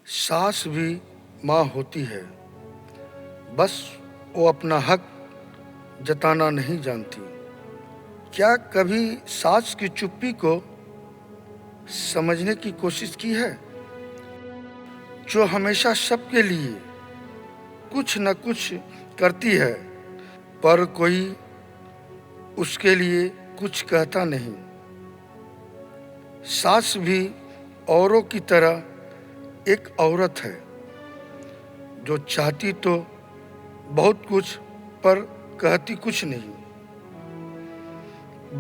सास भी माँ होती है, बस वो अपना हक जताना नहीं जानती। क्या कभी सास की चुप्पी को समझने की कोशिश की है? जो हमेशा सबके लिए कुछ न कुछ करती है, पर कोई उसके लिए कुछ कहता नहीं। सास भी औरों की तरह एक औरत है, जो चाहती तो बहुत कुछ पर कहती कुछ नहीं।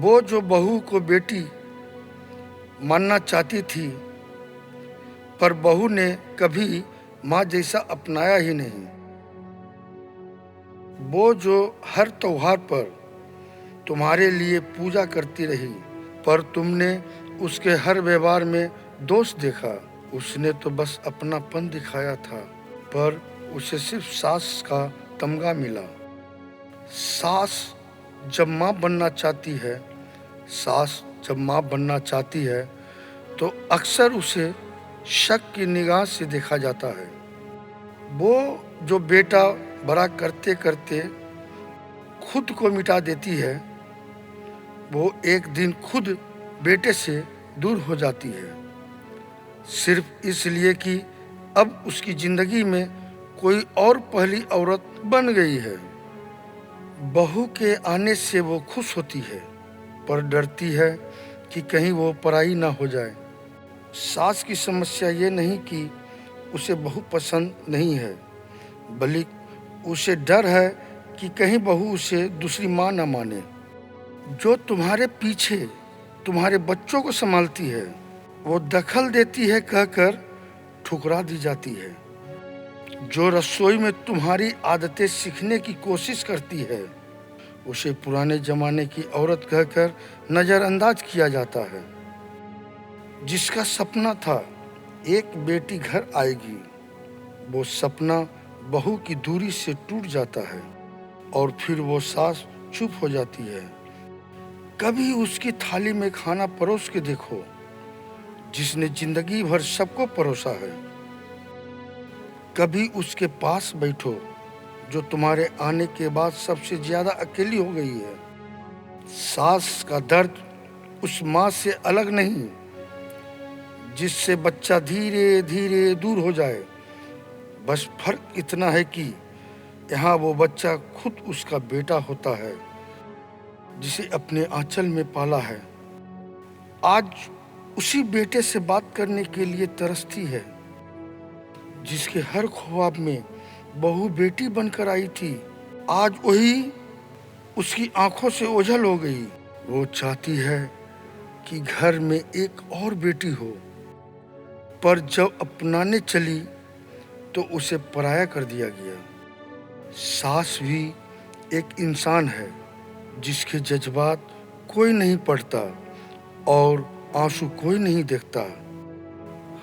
वो जो बहू को बेटी मानना चाहती थी, पर बहू ने कभी माँ जैसा अपनाया ही नहीं। वो जो हर त्योहार पर तुम्हारे लिए पूजा करती रही, पर तुमने उसके हर व्यवहार में दोष देखा। उसने तो बस अपनापन दिखाया था, पर उसे सिर्फ सास का तमगा मिला। सास जब माँ बनना चाहती है, सास जब माँ बनना चाहती है तो अक्सर उसे शक की निगाह से देखा जाता है। वो जो बेटा बड़ा करते करते खुद को मिटा देती है, वो एक दिन खुद बेटे से दूर हो जाती है, सिर्फ इसलिए कि अब उसकी जिंदगी में कोई और पहली औरत बन गई है। बहू के आने से वो खुश होती है, पर डरती है कि कहीं वो पराई ना हो जाए। सास की समस्या ये नहीं कि उसे बहू पसंद नहीं है, बल्कि उसे डर है कि कहीं बहू उसे दूसरी माँ ना माने। जो तुम्हारे पीछे तुम्हारे बच्चों को संभालती है, वो दखल देती है कहकर ठुकरा दी जाती है। जो रसोई में तुम्हारी आदतें सीखने की कोशिश करती है, उसे पुराने जमाने की औरत कहकर नज़रअंदाज किया जाता है। जिसका सपना था एक बेटी घर आएगी, वो सपना बहू की दूरी से टूट जाता है और फिर वो सास चुप हो जाती है। कभी उसकी थाली में खाना परोस के देखो, जिसने जिंदगी भर सबको परोसा है। कभी उसके पास बैठो, जो तुम्हारे आने के बाद सबसे ज्यादा अकेली हो गई है। सास का दर्द उस माँ से अलग नहीं, जिससे बच्चा धीरे धीरे दूर हो जाए। बस फर्क इतना है कि यहाँ वो बच्चा खुद उसका बेटा होता है, जिसे अपने आंचल में पाला है। आज उसी बेटे से बात करने के लिए तरसती है, जिसके हर ख्वाब में बहू बेटी बनकर आई थी। आज वही उसकी आंखों से ओझल हो गई। वो चाहती है कि घर में एक और बेटी हो, पर जब अपनाने चली तो उसे पराया कर दिया गया। सास भी एक इंसान है, जिसके जज्बात कोई नहीं पढ़ता और आंसू कोई नहीं देखता।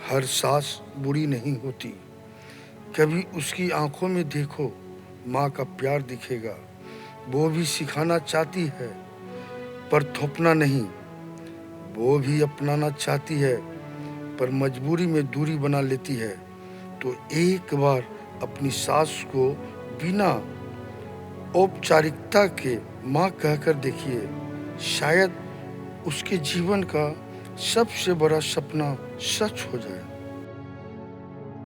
हर सास बुरी नहीं होती। कभी उसकी आंखों में देखो, माँ का प्यार दिखेगा। वो भी सिखाना चाहती है, पर थोपना नहीं। वो भी अपनाना चाहती है, पर मजबूरी में दूरी बना लेती है। तो एक बार अपनी सास को बिना औपचारिकता के माँ कहकर देखिए, शायद उसके जीवन का सबसे बड़ा सपना सच हो जाए।